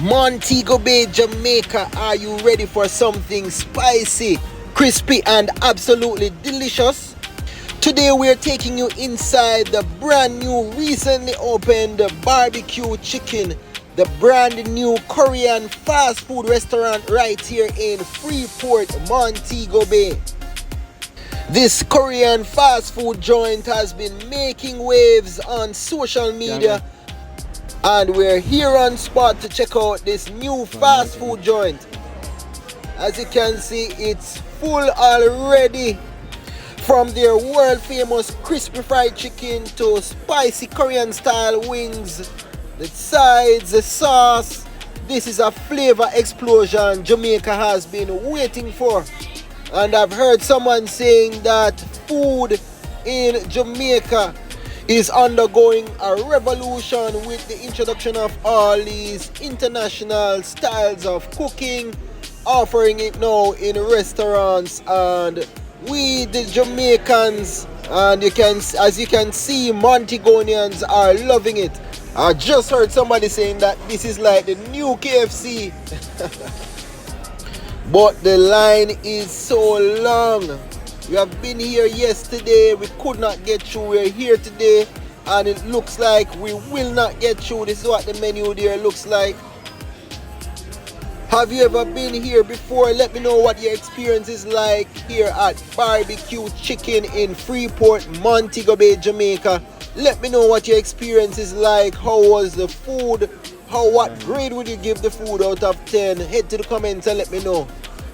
Montego Bay, Jamaica. Are you ready for something spicy, crispy, and absolutely delicious? Today we're taking you inside the brand new, recently opened BBQ Chicken, the brand new Korean fast food restaurant right here in Freeport Montego Bay. This Korean fast food joint has been making waves on social media, and we're here on spot to check out this new fast food joint. As you can see, it's full already. From their world famous crispy fried chicken to spicy Korean style wings, the sides, the sauce. This is a flavor explosion Jamaica has been waiting for. And I've heard someone saying that food in Jamaica is undergoing a revolution with the introduction of all these international styles of cooking, offering it now in restaurants. And we, the Jamaicans, and as you can see, Montegonians are loving it. I just heard somebody saying that this is like the new KFC. But the line is so long. We have been here yesterday, we could not get through. We're here today, and it looks like we will not get through. This is what the menu there looks like. Have you ever been here before? Let me know what your experience is like here at BBQ Chicken in Freeport Montego Bay, Jamaica. Let me know what your experience is like. How was the food? What grade would you give the food out of 10? Head to the comments and let me know.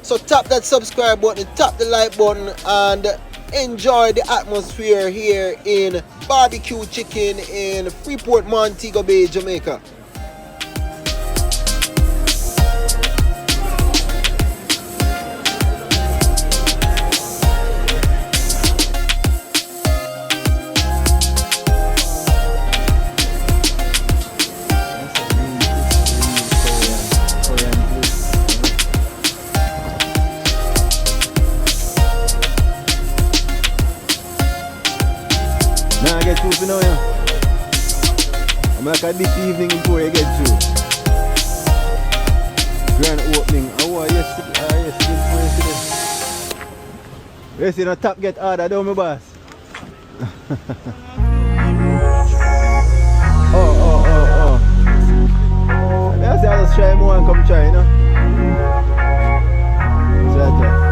So tap that subscribe button, tap the like button, and enjoy the atmosphere here in BBQ Chicken in Freeport Montego Bay, Jamaica. Now I get through for now, yeah. I'm like a this evening before you get through. Grand opening. Oh, yesterday. Yesterday the top get harder, don't me, boss? oh. That's the other try more and come try, you know? It's right.